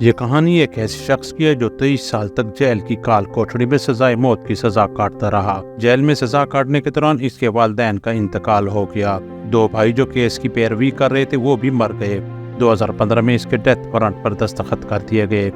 یہ کہانی ایک ایسے شخص کی ہے جو 23 سال تک جیل کی کال کوٹڑی میں سزائے موت کی سزا کاٹتا رہا۔ جیل میں سزا کاٹنے کے دوران اس کے والدین کا انتقال ہو گیا۔ 2 بھائی جو کیس کی پیروی کر رہے تھے وہ بھی مر گئے۔ 2015 میں اس کے ڈیتھ وارنٹ پر دستخط کر دیے گئے۔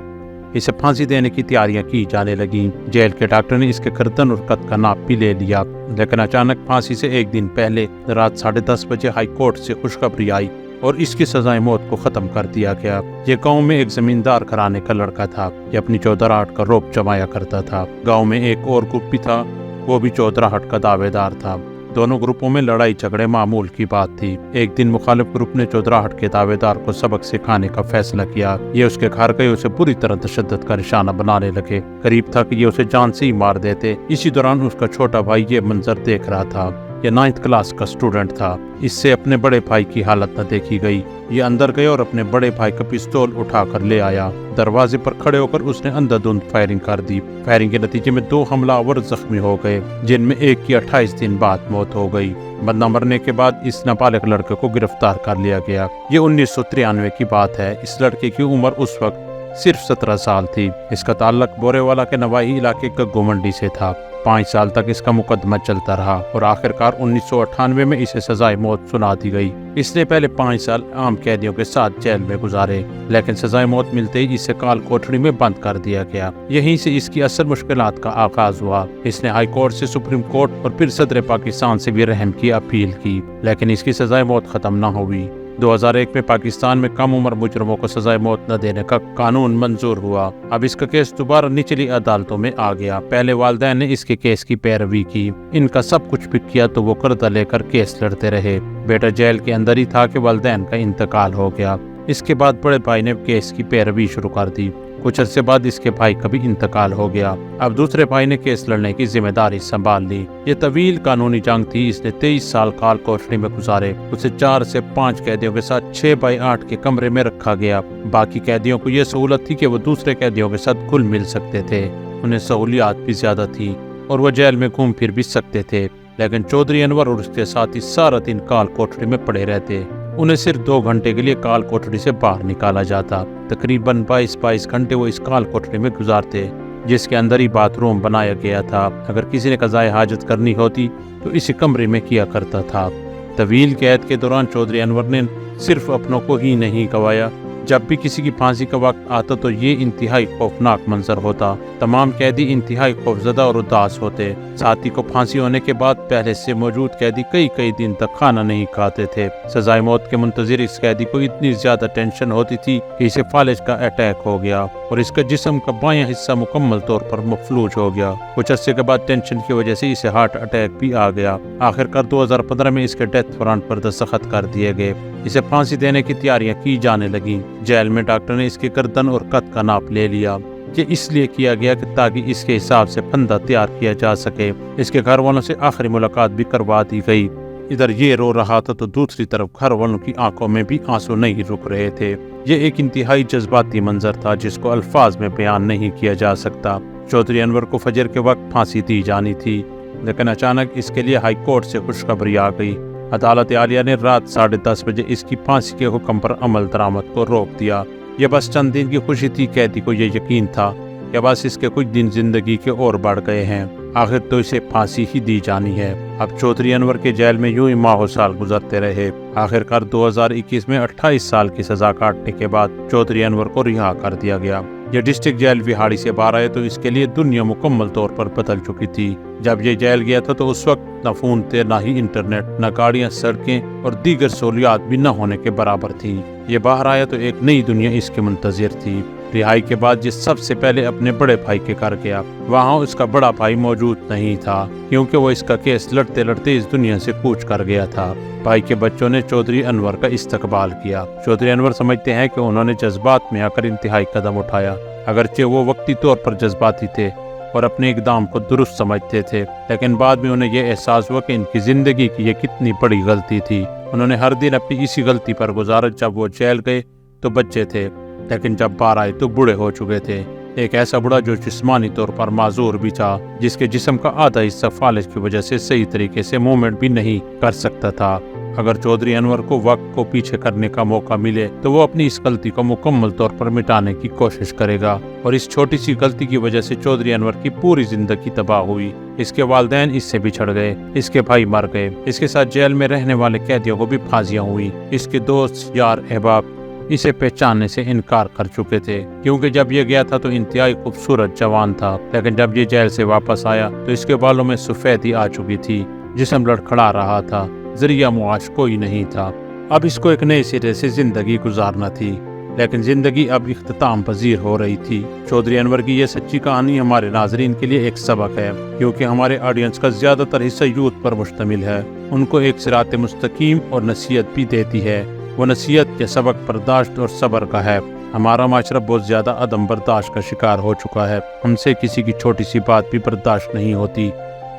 اسے پھانسی دینے کی تیاریاں کی جانے لگیں۔ جیل کے ڈاکٹر نے اس کے گردن اور قد کا ناپ بھی لے لیا، لیکن اچانک پھانسی سے ایک دن پہلے رات 10:30 بجے ہائی کورٹ سے خوشخبری آئی اور اس کی سزائے موت کو ختم کر دیا گیا۔ یہ گاؤں میں ایک زمیندار گھرانے کا لڑکا تھا۔ یہ اپنی چودراہٹ کا روب جمایا کرتا تھا۔ گاؤں میں ایک اور گروپ بھی تھا، وہ بھی چودراہٹ کا دعوے دار تھا۔ دونوں گروپوں میں لڑائی جھگڑے معمول کی بات تھی۔ ایک دن مخالف گروپ نے چودراہٹ کے دعوے دار کو سبق سکھانے کا فیصلہ کیا۔ یہ اس کے گھر گئے، اسے بری طرح تشدد کا نشانہ بنانے لگے۔ قریب تھا کہ یہ اسے جان سے ہی مار دیتے۔ اسی دوران اس کا چھوٹا بھائی یہ منظر دیکھ رہا تھا۔ یہ 9th کلاس کا اسٹوڈنٹ تھا۔ اس سے اپنے بڑے بھائی کی حالت نہ دیکھی گئی۔ یہ اندر گئے اور اپنے بڑے بھائی کا پستول اٹھا کر لے آیا۔ دروازے پر کھڑے ہو کر اس نے اندھا دھند فائرنگ کر دی۔ فائرنگ کے نتیجے میں 2 حملہ آور زخمی ہو گئے، جن میں ایک کی 28 دن بعد موت ہو گئی۔ بندہ مرنے کے بعد اس نابالغ لڑکے کو گرفتار کر لیا گیا۔ یہ 1993 کی بات ہے۔ اس لڑکے کی عمر اس وقت صرف 17 سال تھی۔ اس کا تعلق بورے والا کے نواحی علاقے گگو منڈی سے تھا۔ 5 سال تک اس کا مقدمہ چلتا رہا اور آخرکار 1998 میں اسے سزائے موت سنا دی گئی۔ اس نے پہلے 5 سال عام قیدیوں کے ساتھ جیل میں گزارے، لیکن سزائے موت ملتے ہی اسے کال کوٹڑی میں بند کر دیا گیا۔ یہیں سے اس کی اصل مشکلات کا آغاز ہوا۔ اس نے ہائی کورٹ سے سپریم کورٹ اور پھر صدر پاکستان سے بھی رحم کی اپیل کی، لیکن اس کی سزائے موت ختم نہ ہوئی۔ 2001 میں پاکستان میں کم عمر مجرموں کو سزائے موت نہ دینے کا قانون منظور ہوا۔ اب اس کا کیس دوبارہ نچلی عدالتوں میں آ گیا۔ پہلے والدین نے اس کے کیس کی پیروی کی، ان کا سب کچھ بھی کیا تو وہ قرضہ لے کر کیس لڑتے رہے۔ بیٹا جیل کے اندر ہی تھا کہ والدین کا انتقال ہو گیا۔ اس کے بعد بڑے بھائی نے کیس کی پیروی شروع کر دی۔ کچھ عرصے بعد اس کے بھائی کا بھی انتقال ہو گیا۔ اب دوسرے بھائی نے کیس لڑنے کی ذمہ داری سنبھال لی۔ یہ طویل قانونی جنگ تھی۔ اس نے 23 سال کال کوٹڑی میں گزارے۔ اسے 4 سے 5 قیدیوں کے ساتھ 6x8 کے کمرے میں رکھا گیا۔ باقی قیدیوں کو یہ سہولت تھی کہ وہ دوسرے قیدیوں کے ساتھ گھل مل سکتے تھے۔ انہیں سہولیات بھی زیادہ تھی اور وہ جیل میں گھوم پھر بھی سکتے تھے، لیکن چودھری انور اور اس کے ساتھی سارا دن کال کوٹڑی میں پڑے رہتے۔ انہیں صرف 2 گھنٹے کے لیے کال کوٹڑی سے باہر نکالا جاتا۔ تقریباً 22 گھنٹے وہ اس کال کوٹڑی میں گزارتے، جس کے اندر ہی باتھ روم بنایا گیا تھا۔ اگر کسی نے قضائے حاجت کرنی ہوتی تو اسی کمرے میں کیا کرتا تھا۔ طویل قید کے دوران چودھری انور نے صرف اپنوں کو ہی نہیں گوایا۔ جب بھی کسی کی پھانسی کا وقت آتا تو یہ انتہائی خوفناک منظر ہوتا۔ تمام قیدی انتہائی خوفزدہ اور اداس ہوتے۔ ساتھی کو پھانسی ہونے کے بعد پہلے سے موجود قیدی کئی دن تک کھانا نہیں کھاتے تھے۔ سزائے موت کے منتظر اس قیدی کو اتنی زیادہ ٹینشن ہوتی تھی کہ اسے فالج کا اٹیک ہو گیا اور اس کا جسم کا بایاں حصہ مکمل طور پر مفلوج ہو گیا۔ کچھ عرصے کے بعد ٹینشن کی وجہ سے اسے ہارٹ اٹیک بھی آ گیا۔ آخرکار 2015 میں اس کے ڈیتھ وارنٹ پر دستخط کر دیے گئے۔ اسے پھانسی دینے کی تیاریاں کی جانے لگیں۔ جیل میں ڈاکٹر نے اس کی گردن اور قد کا ناپ لے لیا۔ یہ اس لیے کیا گیا کہ تاکہ اس کے حساب سے پھندہ تیار کیا جا سکے۔ اس کے گھر والوں سے آخری ملاقات بھی کروا دی گئی۔ ادھر یہ رو رہا تھا تو دوسری طرف گھر والوں کی آنکھوں میں بھی آنسو نہیں رک رہے تھے۔ یہ ایک انتہائی جذباتی منظر تھا جس کو الفاظ میں بیان نہیں کیا جا سکتا۔ چودھری انور کو فجر کے وقت پھانسی دی جانی تھی، لیکن اچانک اس کے لیے ہائی کورٹ سے خوشخبری آ گئی۔ عدالت عالیہ نے رات 10:30 بجے اس کی پھانسی کے حکم پر عمل درآمد کو روک دیا۔ یہ بس چند دن کی خوشی تھی۔ قیدی کو یہ یقین تھا کہ بس اس کے کچھ دن زندگی کے اور بڑھ گئے ہیں، آخر تو اسے پھانسی ہی دی جانی ہے۔ اب چودھری انور کے جیل میں یوں ہی ماہ و سال گزرتے رہے۔ آخرکار 2021 میں 28 سال کی سزا کاٹنے کے بعد چودھری انور کو رہا کر دیا گیا۔ یہ ڈسٹرکٹ جیل وہاڑی سے باہر آئے تو اس کے لیے دنیا مکمل طور پر بدل چکی تھی۔ جب یہ جیل گیا تھا تو اس وقت نہ فون تھے، نہ ہی انٹرنیٹ، نہ گاڑیاں، سڑکیں اور دیگر سہولیات بھی نہ ہونے کے برابر تھیں۔ یہ باہر آیا تو ایک نئی دنیا اس کے منتظر تھی۔ رہائی کے بعد یہ سب سے پہلے اپنے بڑے بھائی کے گھر گیا۔ وہاں اس کا بڑا بھائی موجود نہیں تھا، کیونکہ وہ اس کا کیس لڑتے لڑتے اس دنیا سے کوچ کر گیا تھا۔ بھائی کے بچوں نے چودھری انور کا استقبال کیا۔ چودھری انور سمجھتے ہیں کہ انہوں نے جذبات میں آ کر انتہائی قدم اٹھایا۔ اگرچہ وہ وقتی طور پر جذباتی تھے اور اپنے اقدام کو درست سمجھتے تھے، لیکن بعد میں انہیں یہ احساس ہوا کہ ان کی زندگی کی یہ کتنی بڑی غلطی تھی۔ انہوں نے ہر دن اپنی اسی غلطی پر گزارا۔ جب وہ جیل گئے تو بچے تھے، لیکن جب باہر آئے تو بوڑھے ہو چکے تھے۔ ایک ایسا بوڑھا جو جسمانی طور پر معذور بھی تھا، جس کے جسم کا آدھا حصہ فالج کی وجہ سے صحیح طریقے سے موومنٹ بھی نہیں کر سکتا تھا۔ اگر چودھری انور کو وقت کو پیچھے کرنے کا موقع ملے تو وہ اپنی اس غلطی کو مکمل طور پر مٹانے کی کوشش کرے گا، اور اس چھوٹی سی غلطی کی وجہ سے چودھری انور کی پوری زندگی تباہ ہوئی۔ اس کے والدین اس سے بچھڑ گئے، اس کے بھائی مر گئے، اس کے ساتھ جیل میں رہنے والے قیدیوں کو بھی پھانسیاں ہوئی، اس کے دوست یار احباب اسے پہچاننے سے انکار کر چکے تھے، کیونکہ جب یہ گیا تھا تو انتہائی خوبصورت جوان تھا، لیکن جب یہ جیل سے واپس آیا تو اس کے بالوں میں سفیدی آ چکی تھی، جسم لڑکھڑا رہا تھا، ذریعہ معاش کوئی نہیں تھا۔ اب اس کو ایک نئے سرے سے زندگی گزارنا تھی، لیکن زندگی اب اختتام پذیر ہو رہی تھی۔ چودھری انور کی یہ سچی کہانی ہمارے ناظرین کے لیے ایک سبق ہے، کیونکہ ہمارے آڈینس کا زیادہ تر حصہ یوتھ پر مشتمل ہے۔ ان کو ایک صراط مستقیم اور نصیحت بھی دیتی ہے۔ وہ نصیحت کے سبق برداشت اور صبر کا ہے۔ ہمارا معاشرہ بہت زیادہ عدم برداشت کا شکار ہو چکا ہے، ہم سے کسی کی چھوٹی سی بات بھی برداشت نہیں ہوتی،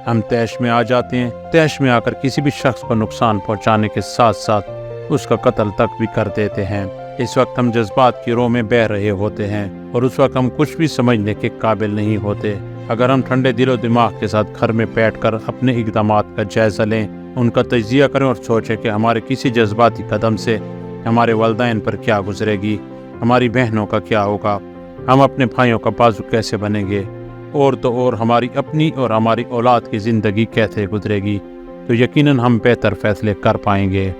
ہم طیش میں آ جاتے ہیں، طیش میں آ کر کسی بھی شخص کو نقصان پہنچانے کے ساتھ ساتھ اس کا قتل تک بھی کر دیتے ہیں۔ اس وقت ہم جذبات کی رو میں بہہ رہے ہوتے ہیں، اور اس وقت ہم کچھ بھی سمجھنے کے قابل نہیں ہوتے۔ اگر ہم ٹھنڈے دل و دماغ کے ساتھ گھر میں بیٹھ کر اپنے اقدامات کا جائزہ لیں، ان کا تجزیہ کریں اور سوچیں کہ ہمارے کسی جذباتی قدم سے ہمارے والدین پر کیا گزرے گی، ہماری بہنوں کا کیا ہوگا، ہم اپنے بھائیوں کا بازو کیسے بنیں گے، اور تو اور ہماری اپنی اور ہماری اولاد کی زندگی کیسے گزرے گی، تو یقیناً ہم بہتر فیصلے کر پائیں گے۔